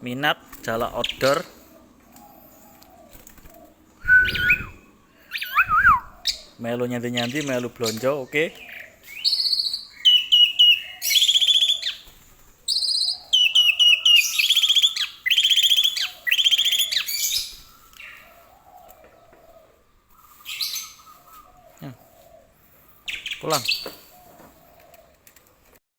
minat jala outdoor, melu nyanti-nyanti, melu blonjo, oke. Pulang.